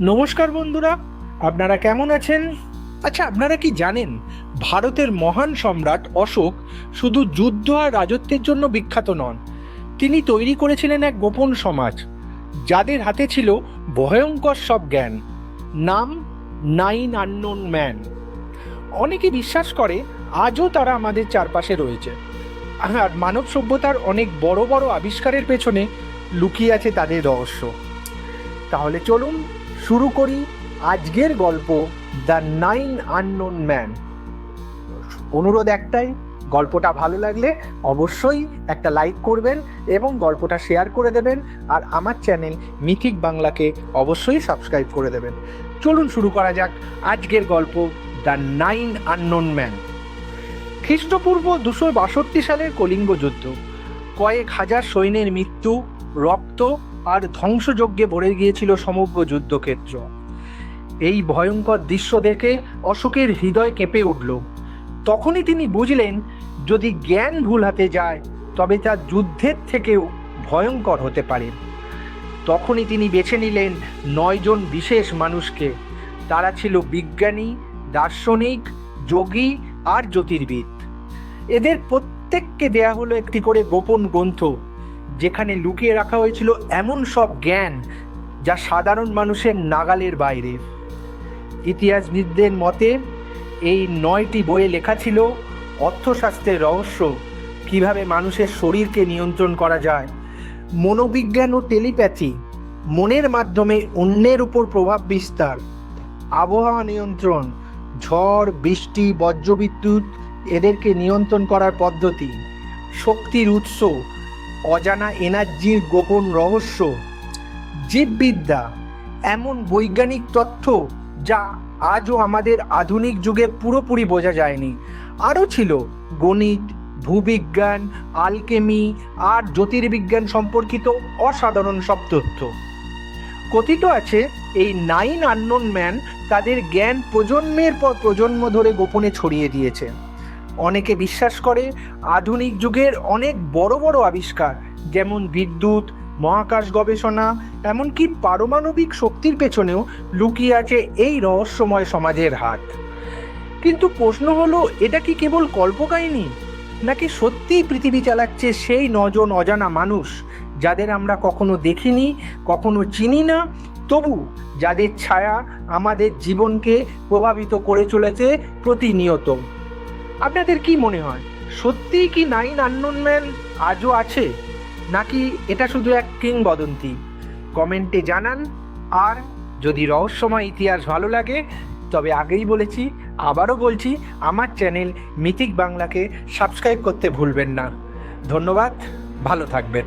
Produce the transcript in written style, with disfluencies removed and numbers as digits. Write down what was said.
নমস্কার বন্ধুরা, আপনারা কেমন আছেন? আচ্ছা, আপনারা কি জানেন ভারতের মহান সম্রাট অশোক শুধু যুদ্ধ আর রাজত্বের জন্য বিখ্যাত নন। তিনি তৈরি করেছিলেন এক গোপন সমাজ, যাদের হাতে ছিল ভয়ঙ্কর সব জ্ঞান। নাম 9 আননোন ম্যান। অনেকে বিশ্বাস করে আজও তারা আমাদের চারপাশে রয়েছে, আর মানব সভ্যতার অনেক বড় বড় আবিষ্কারের পেছনে লুকিয়ে আছে তাদের রহস্য। তাহলে চলুন শুরু করি আজকের গল্প, দ্য 9 আননোন ম্যান। অনুরোধ একটাই, গল্পটা ভালো লাগলে অবশ্যই একটা লাইক করবেন এবং গল্পটা শেয়ার করে দেবেন, আর আমার চ্যানেল মিথিক বাংলাকে অবশ্যই সাবস্ক্রাইব করে দেবেন। চলুন শুরু করা যাক আজকের গল্প, দ্য 9 আননোন ম্যান। খ্রিস্টপূর্ব 262 সালের কলিঙ্গ যুদ্ধ। কয়েক হাজার সৈন্যের মৃত্যু, রক্ত আর ধ্বংসযজ্ঞে ভরে গিয়েছিল সমগ্র যুদ্ধক্ষেত্র। এই ভয়ঙ্কর দৃশ্য দেখে অশোকের হৃদয় কেঁপে উঠল। তখনই তিনি বুঝলেন, যদি জ্ঞান ভুল হাতে যায় তবে তা যুদ্ধের থেকেও ভয়ঙ্কর হতে পারে। তখনই তিনি বেছে নিলেন 9 জন বিশেষ মানুষকে। তারা ছিল বিজ্ঞানী, দার্শনিক, যোগী আর জ্যোতির্বিদ। এদের প্রত্যেককে দেয়া হলো একটি করে গোপন গ্রন্থ, যেখানে লুকিয়ে রাখা হয়েছিল এমন সব জ্ঞান যা সাধারণ মানুষের নাগালের বাইরে। ইতিহাসবিদদের মতে এই 9টি বইয়ে লেখা ছিল অর্থশাস্ত্রের রহস্য, কিভাবে মানুষের শরীরকে নিয়ন্ত্রণ করা যায়, মনোবিজ্ঞান ও টেলিপ্যাথি, মনের মাধ্যমে অন্যের উপর প্রভাব বিস্তার, আবহাওয়া নিয়ন্ত্রণ, ঝড় বৃষ্টি বজ্রবিদ্যুৎ এদেরকে নিয়ন্ত্রণ করার পদ্ধতি, শক্তির উৎস, অজানা এনার্জির গোপন রহস্য, জীববিদ্যা, এমন বৈজ্ঞানিক তথ্য যা আজও আমাদের আধুনিক যুগে পুরোপুরি বোঝা যায়নি। আরও ছিল গণিত, ভূবিজ্ঞান, আলকেমি আর জ্যোতির্বিজ্ঞান সম্পর্কিত অসাধারণ সব তথ্য। কথিত আছে এই 9 আননোন ম্যান তাদের জ্ঞান প্রজন্মের পর প্রজন্ম ধরে গোপনে ছড়িয়ে দিয়েছে। অনেকে বিশ্বাস করে আধুনিক যুগের অনেক বড় বড় আবিষ্কার, যেমন বিদ্যুৎ, মহাকাশ গবেষণা, এমনকি পারমাণবিক শক্তির পেছনেও লুকিয়ে আছে এই রহস্যময় সমাজের হাত। কিন্তু প্রশ্ন হলো, এটা কি কেবল কল্পকাহিনী, নাকি সত্যিই পৃথিবী চালাচ্ছে সেই 9 জন অজানা মানুষ, যাদের আমরা কখনো দেখিনি, কখনো চিনি না, তবু যাদের ছায়া আমাদের জীবনকে প্রভাবিত করে চলেছে প্রতিনিয়ত? আপনাদের কি মনে হয়, সত্যিই কি 9 আননোন ম্যান আজও আছে, নাকি এটা শুধু এক কিংবদন্তি? কমেন্টে জানান। আর যদি রহস্যময় ইতিহাস ভালো লাগে, তবে আগেই বলেছি, আবারও বলছি, আমার চ্যানেল মিথিক বাংলাকে সাবস্ক্রাইব করতে ভুলবেন না। ধন্যবাদ, ভালো থাকবেন।